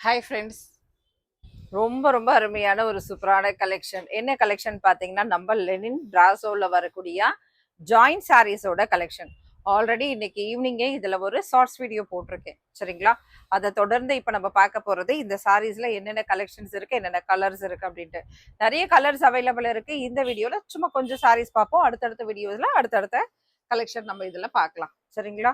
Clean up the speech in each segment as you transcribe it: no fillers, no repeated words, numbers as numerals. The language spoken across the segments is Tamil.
Hi friends. ரொம்ப ரொம்ப அருமையான ஒரு சூப்பரான கலெக்ஷன். என்ன கலெக்ஷன் பார்த்தீங்கன்னா, நம்ம லெனின் பிராசோவில் வரக்கூடிய ஜாயிண்ட் சாரீஸோட கலெக்ஷன். ஆல்ரெடி இன்னைக்கு ஈவினிங்கே இதில் ஒரு ஷார்ட்ஸ் வீடியோ போட்டிருக்கேன், சரிங்களா? அதை தொடர்ந்து இப்போ நம்ம பார்க்க போகிறது இந்த சாரீஸில் என்னென்ன கலெக்ஷன்ஸ் இருக்குது, என்னென்ன கலர்ஸ் இருக்குது அப்படின்ட்டு. நிறைய கலர்ஸ் அவைலபிள் இருக்குது. இந்த வீடியோவில் சும்மா கொஞ்சம் சாரீஸ் பார்ப்போம். அடுத்தடுத்த வீடியோஸில் அடுத்தடுத்த கலெக்ஷன் நம்ம இதில் பார்க்கலாம், சரிங்களா?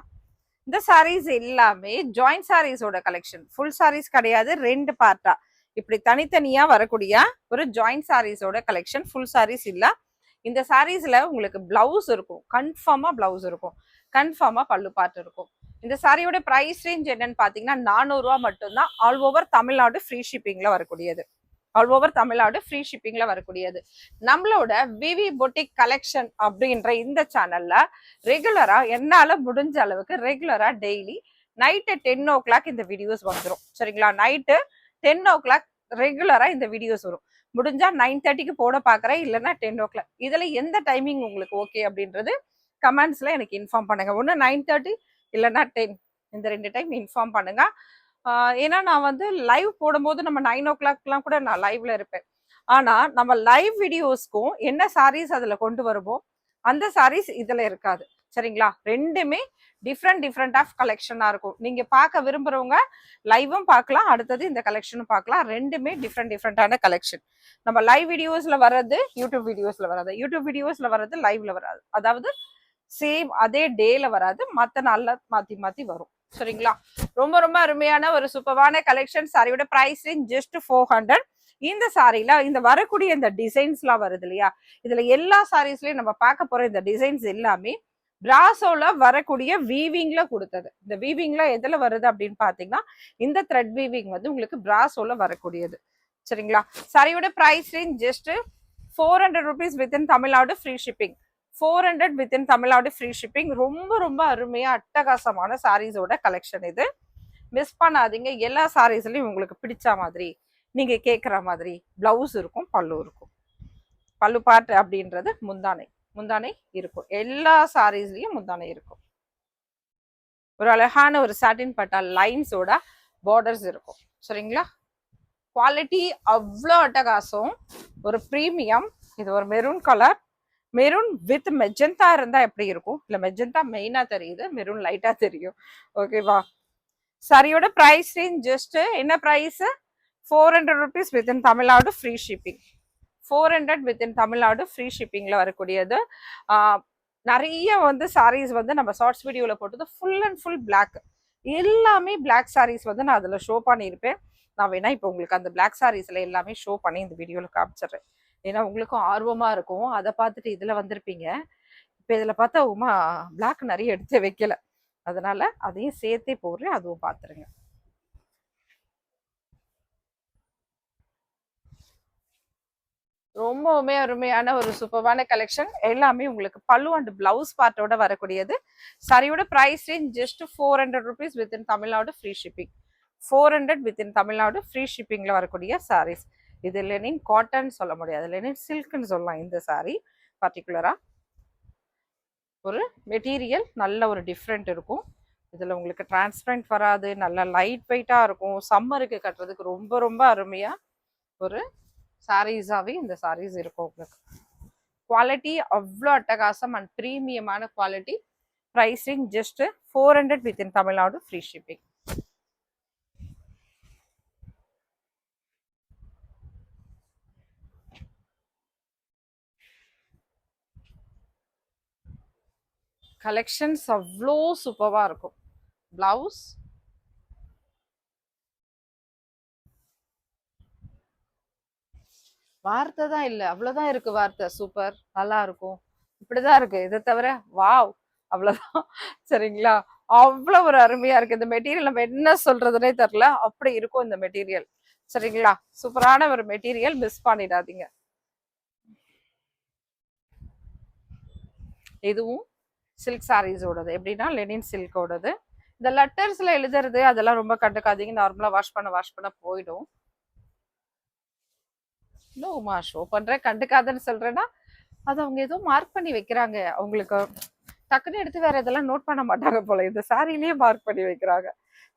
இந்த சாரீஸ் எல்லாமே ஜாயிண்ட் சாரீஸோட கலெக்ஷன். ஃபுல் சாரீஸ் கிடையாது, ரெண்டு பார்ட்டா இப்படி தனித்தனியா வரக்கூடிய ஒரு ஜாயிண்ட் சாரீஸோட கலெக்ஷன். ஃபுல் சாரீஸ் இல்ல. இந்த சாரீஸ்ல உங்களுக்கு பிளவுஸ் இருக்கும், கன்ஃபார்மா பிளவுஸ் இருக்கும், கன்ஃபார்மா பல்லு பார்ட் இருக்கும். இந்த சாரியோட பிரைஸ் ரேஞ்ச் என்னன்னு பாத்தீங்கன்னா 400 ரூபா மட்டும்தான். ஆல் ஓவர் தமிழ்நாடு ஃப்ரீ ஷிப்பிங்ல வரக்கூடியது. ஆல் ஓவர் தமிழ்நாடு ஃப்ரீ ஷிப்பிங்ல வரக்கூடியது. நம்மளோட விவி பொட்டிக் கலெக்ஷன் அப்படின்ற இந்த சேனல்ல ரெகுலரா என்னால முடிஞ்ச அளவுக்கு ரெகுலரா டெய்லி நைட்டு 10 o'clock இந்த வீடியோஸ் வந்துடும், சரிங்களா? நைட்டு 10 o'clock ரெகுலரா இந்த வீடியோஸ் வரும். முடிஞ்சா 9:30க்கு போட பாக்குறேன், இல்லைன்னா 10 o'clock. இதுல எந்த டைமிங் உங்களுக்கு ஓகே அப்படின்றது கமெண்ட்ஸ்ல எனக்கு இன்ஃபார்ம் பண்ணுங்க. ஒன்று 9:30 இல்லைன்னா 10, இந்த 2 டைம் இன்ஃபார்ம் பண்ணுங்க. ஏன்னா நான் வந்து லைவ் போடும்போது நம்ம 9 o'clockலாம் கூட நான் லைவ்ல இருப்பேன். ஆனா நம்ம லைவ் வீடியோஸ்க்கும் என்ன சாரீஸ் அதுல கொண்டு வருமோ அந்த சாரீஸ் இதுல இருக்காது, சரிங்களா? ரெண்டுமே டிஃப்ரெண்ட் ஆஃப் கலெக்ஷனா இருக்கும். நீங்க பார்க்க விரும்புறவங்க லைவும் பார்க்கலாம், அடுத்தது இந்த கலெக்ஷனும் பார்க்கலாம். ரெண்டுமே டிஃப்ரெண்டான கலெக்ஷன். நம்ம லைவ் வீடியோஸ்ல வர்றது யூடியூப் வீடியோஸ்ல வராது, யூடியூப் வீடியோஸ்ல வர்றது லைவ்ல வராது. அதாவது சேம் அதே டேல வராது, மற்ற நாள்ல மாத்தி மாத்தி வரும், சரிங்களா? ரொம்ப ரொம்ப அருமையான ஒரு சூப்பரான கலெக்ஷன். சாரியோட பிரைஸ் ரேஞ்ச் ஜஸ்ட் 400. இந்த சாரியில இந்த வரக்கூடிய இந்த டிசைன்ஸ் எல்லாம் வருது இல்லையா, இதுல எல்லா சாரீஸ்லயும் நம்ம பார்க்க போற இந்த டிசைன்ஸ் எல்லாமே பிராசோல வரக்கூடிய வீவிங்ல கொடுத்தது. இந்த வீவிங்ல எதுல வருது அப்படின்னு பாத்தீங்கன்னா, இந்த த்ரெட் வீவிங் வந்து உங்களுக்கு பிராசோல வரக்கூடியது, சரிங்களா? சாரியோட price range just 400 rupees within Tamil Nadu free shipping. 400 within Tamil Nadu free shipping. ரொம்ப ரொம்ப அருமையா அட்டகாசமான சாரீஸோட கலெக்ஷன் இது. மிஸ் பண்ணாதீங்க. எல்லா சாரீஸ்லயும் உங்களுக்கு பிடிச்ச மாதிரி நீங்க கேட்குற மாதிரி பிளவுஸ் இருக்கும், பல்லு இருக்கும். பல்லு பார்ட் அப்படின்றது முந்தானை இருக்கும். எல்லா சாரீஸ்லயும் முந்தானை இருக்கும். ஒரு அழகான ஒரு சாட்டின் பட்டா லைன்ஸோட பார்டர்ஸ் இருக்கும், சரிங்களா? குவாலிட்டி அவ்வளோ அட்டகாசம், ஒரு ப்ரீமியம். இது ஒரு maroon colour. Maroon with magenta இருந்தா எப்படி இருக்கும்? இல்ல மெஜந்தா மெயினா தெரியுது, மெரூன் லைட்டா தெரியும். ஓகேவா? சாரியோட பிரைஸ் ரேஞ்ச் ஜஸ்ட் என்ன price? 400 rupees within Tamil Nadu free shipping. 400 within Tamil Nadu free ஷிப்பிங்ல வரக்கூடியது. நிறைய வந்து சாரீஸ் வந்து நம்ம ஷார்ட்ஸ் வீடியோவில் போட்டது ஃபுல் அண்ட் ஃபுல் பிளாக். எல்லாமே பிளாக் சாரீஸ் வந்து நான் அதில் ஷோ பண்ணியிருப்பேன். நான் வேணா இப்போ உங்களுக்கு அந்த பிளாக் சாரீஸ்ல எல்லாமே ஷோ பண்ணி இந்த வீடியோவில் காமிச்சிடுறேன். ஏன்னா உங்களுக்கும் ஆர்வமா இருக்கும். அதை பார்த்துட்டு இதில் வந்திருப்பீங்க. இப்போ இதில் பார்த்தா உமா பிளாக் நிறைய எடுத்து வைக்கல, அதனால அதையும் சேர்த்தே போடுறேன், அதுவும் பார்த்துருங்க. ரொம்பவுமே அருமையான ஒரு சூப்பரான கலெக்ஷன். எல்லாமே உங்களுக்கு பல்லு அண்ட் பிளவுஸ் பார்ட்டோட வரக்கூடியது. சாரியோட price range just 400 rupees within Tamil Nadu free shipping. 400 within Tamil Nadu free ஷிப்பிங்ல வரக்கூடிய சாரீஸ். இது லெனின் காட்டன் சொல்ல முடியாது, லெனின் சில்க்னு சொல்லலாம். இந்த சாரீ பர்டிகுலரா ஒரு மெட்டீரியல் நல்ல ஒரு டிஃப்ரெண்ட் இருக்கும். இதுல உங்களுக்கு டிரான்ஸ்பரண்ட் வராது, நல்ல லைட் வெயிட்டா இருக்கும். சம்மருக்கு கட்டுறதுக்கு ரொம்ப ரொம்ப அருமையா ஒரு சாரீஸாவே இந்த சாரீஸ் இருக்கும் உங்களுக்கு. குவாலிட்டி அவ்வளோ அட்டகாசம் அண்ட் ப்ரீமியமான quality. Pricing just 400 within Tamil Nadu free shipping. Collections அவ்வளோ சூப்பரா இருக்கும். பிளவுஸ் வார்த்தை தான் இல்லை, அவ்வளோதான் இருக்கு வார்த்தை. சூப்பர், நல்லா இருக்கும், இப்படிதான் இருக்கு. இதை தவிர வாவ், அவ்வளோதான், சரிங்களா? அவ்வளோ ஒரு அருமையா இருக்கு இந்த மெட்டீரியல். நம்ம என்ன சொல்றதுனே தெரியல, அப்படி இருக்கும் இந்த மெட்டீரியல், சரிங்களா? சூப்பரான ஒரு மெட்டீரியல், மிஸ் பண்ணிடாதீங்க. இதுவும் சில்க் சாரீஸோடது. எப்படின்னா லெனின் சில்கோடது. இந்த லெட்டர்ஸ்ல எழுதுறது அதெல்லாம் ரொம்ப கண்டுக்காதீங்க, நார்மலா வாஷ் பண்ண போயிடும். இன்னும் ஷோ பண்றேன் கண்டுக்காதன்னு சொல்றேன்னா அது அவங்க ஏதோ மார்க் பண்ணி வைக்கிறாங்க அவங்களுக்கு. டக்குன்னு எடுத்து வேற இதெல்லாம் நோட் பண்ண மாட்டாங்க போல, இந்த சாரிலேயே மார்க் பண்ணி வைக்கிறாங்க.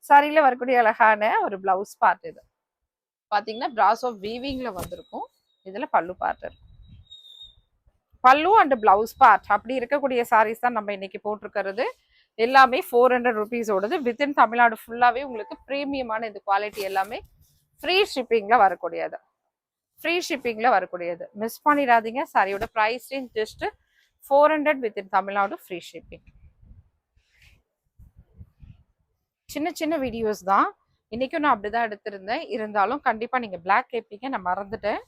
சாரியில வரக்கூடிய அழகான ஒரு பிளவுஸ் பார்ட் இது பாத்தீங்கன்னா பிராசோ வீவிங்ல வந்திருக்கும். இதுல பல்லு பார்ட் இருக்கும். பல்லு அண்ட் பிளவுஸ் பார்ட் அப்படி இருக்கக்கூடிய சாரீஸ் தான் நம்ம இன்னைக்கு போட்டிருக்கிறது. எல்லாமே 400 ருபீஸோடது. வித்தின் தமிழ்நாடு ஃபுல்லாவே உங்களுக்கு பிரீமியமான இந்த குவாலிட்டி எல்லாமே ஃப்ரீ ஷிப்பிங்ல வரக்கூடியது. ஃப்ரீ ஷிப்பிங்ல வரக்கூடியது. மிஸ் பண்ணிடாதீங்க. சாரியோட price range just 400 within Tamil Nadu free shipping. சின்ன சின்ன வீடியோஸ் தான் இன்னைக்கும் நான் அப்படிதான் எடுத்திருந்தேன். இருந்தாலும் கண்டிப்பா நீங்க பிளாக் கேட்பீங்க, நான் மறந்துட்டேன்.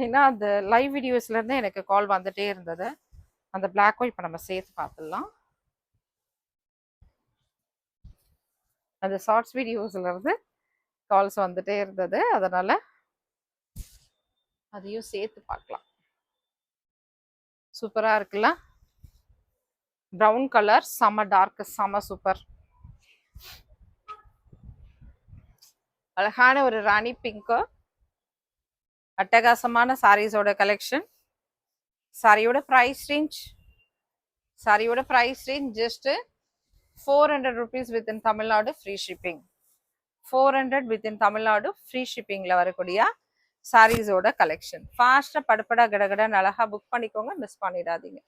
ஏன்னா அந்த லைவ் வீடியோஸ்ல இருந்து எனக்கு கால் வந்துட்டே இருந்தது. அந்த பிளாக்கும் இப்ப நம்ம சேர்த்து பார்த்துடலாம். அந்த ஷார்ட்ஸ் வீடியோஸ்ல இருந்து கால்ஸ் வந்துட்டே இருந்தது, அதனால அதையும் சேர்த்து பார்க்கலாம். சூப்பரா இருக்குல்ல? பிரவுன் கலர், செம டார்க், செம சூப்பர். அழகான ஒரு ராணி பிங்க், அட்டகாசமான சாரீஸோட கலெக்ஷன். சாரியோட price range just 400 rupees within Tamil Nadu free shipping. 400 within Tamil Nadu free ஷிப்பிங்ல வரக்கூடிய சாரீஸோட கலெக்ஷன். ஃபாஸ்டா படப்படா கடகடன்னு அழகா புக் பண்ணிக்கோங்க, மிஸ் பண்ணிடாதீங்க.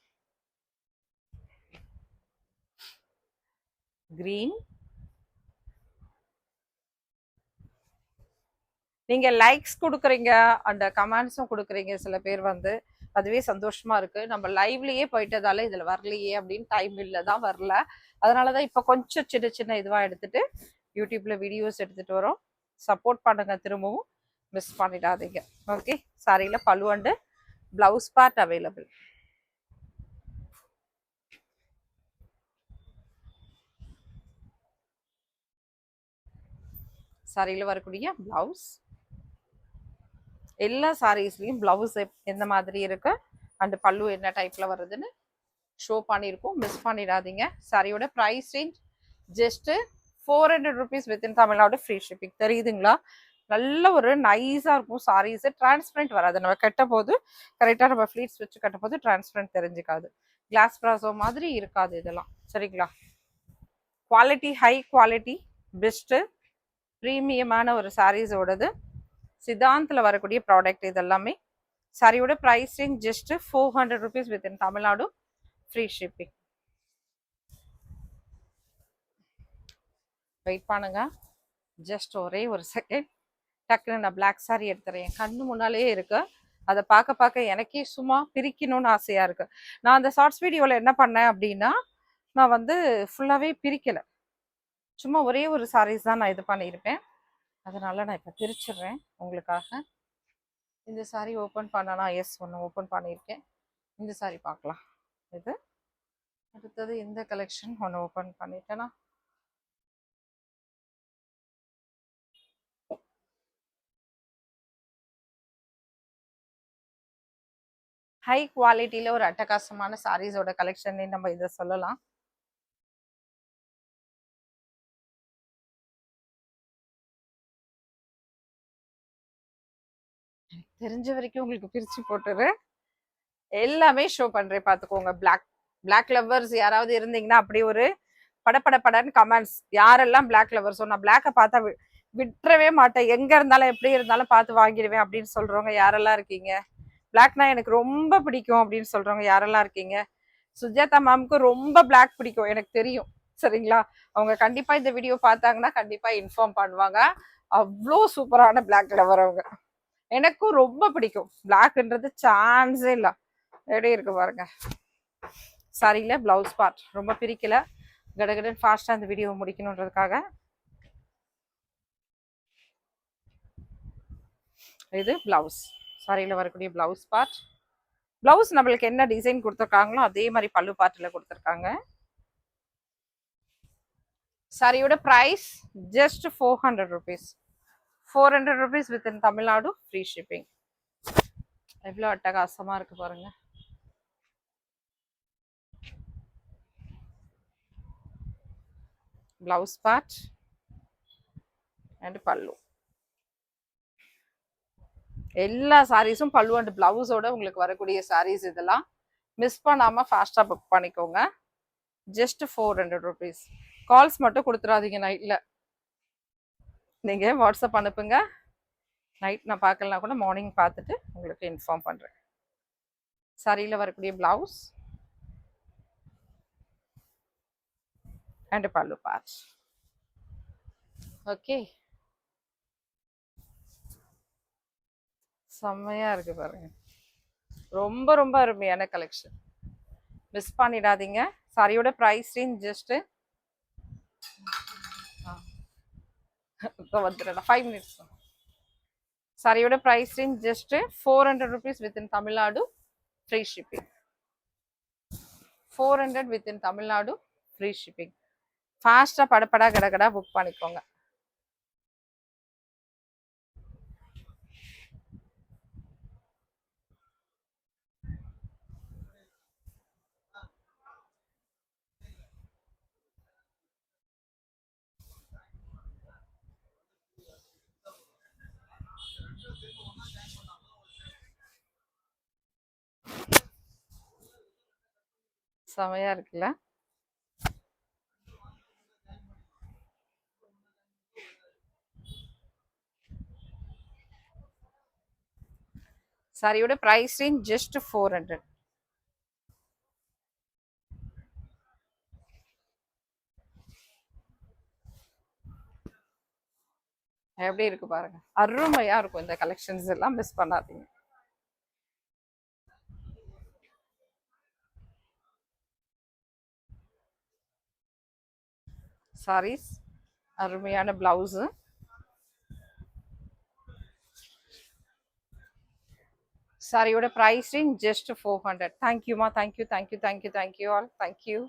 கிரீன், நீங்க லைக்ஸ் கொடுக்குறீங்க அந்த கமெண்ட்ஸும் கொடுக்குறீங்க சில பேர் வந்து, அதுவே சந்தோஷமா இருக்கு. நம்ம லைவ்லயே போயிட்டதால இதுல வரலையே அப்படின்னு டைம் இல்லதான் வரல. அதனாலதான் இப்ப கொஞ்சம் சின்ன சின்ன இதுவா எடுத்துட்டு யூடியூப்ல வீடியோஸ் எடுத்துட்டு வரோம். சப்போர்ட் பண்ணுங்க, திரும்பவும் மிஸ் பண்ணிடாதீங்க. ஓகே, சாரியில பல்லு அண்டு பிளவுஸ் பார்ட் அவைலபிள். சாரியில வரக்கூடிய பிளவுஸ், எல்லா சாரீஸ்லயும் பிளவுஸ் எந்த மாதிரி இருக்கு அண்ட் பல்லு என்ன டைப்ல வருதுன்னு ஷோ பண்ணியிருக்கோம், மிஸ் பண்ணிடாதீங்க. சாரியோட price range just 400 rupees within Tamil Nadu free shipping. தெரியுதுங்களா? நல்ல ஒரு நைஸா இருக்கும் சாரீஸ். டிரான்ஸ்பரண்ட் வராது. நம்ம கட்ட போது கரெக்டா நம்ம ஃபிளீட்ஸ் வச்சு கட்ட போது டிரான்ஸ்பரண்ட் தெரிஞ்சுக்காது. கிளாஸ் பிராசோ மாதிரி இருக்காது இதெல்லாம். சரிங்களா? குவாலிட்டி, ஹை குவாலிட்டி, பெஸ்ட் ப்ரீமியமான ஒரு சாரீஸோடது. சித்தாந்தில் வரக்கூடிய ப்ராடக்ட் இதெல்லாமே. சாரியோட price range just 400 rupees within Tamil Nadu free shipping. Wait பண்ணுங்க, ஜஸ்ட் ஒரே ஒரு செகண்ட். டக்குன்னு நான் பிளாக் சாரி எடுத்துறேன். கண்ணு முன்னாலேயே இருக்கு. அதை பார்க்க பார்க்க எனக்கே சும்மா பிரிக்கணும்னு ஆசையா இருக்கு. நான் அந்த ஷார்ட்ஸ் வீடியோவில் என்ன பண்ணேன் அப்படின்னா, நான் வந்து ஃபுல்லாகவே பிரிக்கலை. சும்மா ஒரே ஒரு சாரீஸ் தான் நான் இது பண்ணியிருப்பேன். அதனால நான் இப்போ பிரிச்சிடுறேன் உங்களுக்காக. இந்த சாரி ஓப்பன் பண்ணனா, எஸ் ஒன்று ஓப்பன் பண்ணியிருக்கேன். இந்த சாரி பார்க்கலாம். இது அடுத்தது இந்த கலெக்ஷன் ஒன்று ஓப்பன் பண்ணிட்டேன்னா, ஹை குவாலிட்டியில ஒரு அட்டகாசமான சாரீஸோட கலெக்ஷன் நம்ம இதை சொல்லலாம். தெரிஞ்ச வரைக்கும் உங்களுக்கு பிரிச்சு போட்டுரு, எல்லாமே ஷோ பண்றேன் பார்த்துக்கோங்க. பிளாக் லவ்வர்ஸ் யாராவது இருந்தீங்கன்னா அப்படி ஒரு படன்னு கமெண்ட்ஸ். யாரெல்லாம் பிளாக் லவ்வர்ஸோ, நான் பிளாக்கை பார்த்தா விட்டுறவே மாட்டேன், எங்க இருந்தாலும் எப்படி இருந்தாலும் பார்த்து வாங்கிடுவேன் அப்படின்னு சொல்றவங்க யாரெல்லாம் இருக்கீங்க? பிளாக்னா எனக்கு ரொம்ப பிடிக்கும் அப்படின்னு சொல்றவங்க யாரெல்லாம் இருக்கீங்க? சுஜாதா மேம்க்கு ரொம்ப பிளாக் பிடிக்கும் எனக்கு தெரியும். சரிங்களா? அவங்க கண்டிப்பா இந்த வீடியோ பார்த்தாங்கன்னா கண்டிப்பா இன்ஃபார்ம் பண்ணுவாங்க. அவ்வளோ சூப்பரான பிளாக் லவர் அவங்க. எனக்கும் ரொம்ப பிடிக்கும். பிளாக்ன்றது சான்ஸே இல்லை. எப்படி இருக்கு பாருங்க. சாரியில பிளவுஸ் பார்ட் ரொம்ப பிரிக்கல, கடகடன் ஃபாஸ்டா இந்த வீடியோ முடிக்கணுன்றதுக்காக. இது பிளவுஸ், சாரியில வரக்கூடிய பிளவுஸ் பார்ட். பிளவுஸ் நம்மளுக்கு என்ன டிசைன் கொடுத்துருக்காங்களோ அதே மாதிரி பல்லு பார்ட்டில் கொடுத்துருக்காங்க. சாரியோட price just 400 rupees. 400 rupees within Tamil Nadu free shipping. எவ்வளோ அட்டகாசமா இருக்கு பாருங்க. பிளவுஸ் பார்ட் அண்ட் பல்லு. எல்லா சாரீஸும் பல்லு அண்ட் பிளவுஸோட உங்களுக்கு வரக்கூடிய சாரீஸ். இதெல்லாம் மிஸ் பண்ணாம ஃபாஸ்டா புக் பண்ணிக்கோங்க. Just 400 rupees. கால்ஸ் மட்டும் கொடுத்துடாதீங்க நைட்டில். நீங்கள் வாட்ஸ்அப் அனுப்புங்க. நைட் நான் பார்க்கலனா கூட மார்னிங் பார்த்துட்டு உங்களுக்கு இன்ஃபார்ம் பண்ணுறேன். சாரியில் வரக்கூடிய ப்ளவுஸ் அண்ட் பல்லு பார்ட். ஓகே, செம்மையாக இருக்குது பாருங்க. ரொம்ப ரொம்ப அருமையான கலெக்ஷன், மிஸ் பண்ணிடாதீங்க. சாரியோட ப்ரைஸ் ரேஞ்ச் ஜஸ்ட்டு இப்போ வந்துடுறேன் 5 மினிட்ஸ். சாரியோட price range just 400 rupees within Tamil Nadu, free shipping. 400 within Tamil Nadu, free shipping. ஃபாஸ்ட்டாக படப்படா கடகடா புக் பண்ணிக்கோங்க. செமையா இருக்குல்ல? சாரியோட பிரைஸ் ரேஞ்ச் ஜஸ்ட் 400. எப்படி இருக்கு பாருங்க, அருமையா இருக்கும். இந்த கலெக்ஷன்ஸ் எல்லாம் மிஸ் பண்ணாதீங்க. சாரீஸ், அருமையான பிளவுஸு. சாரியோட பிரைஸ் ரேஞ்ச் ஜஸ்ட் 400. தேங்க்யூமா, thank you, thank you, thank you, thank you all, thank you.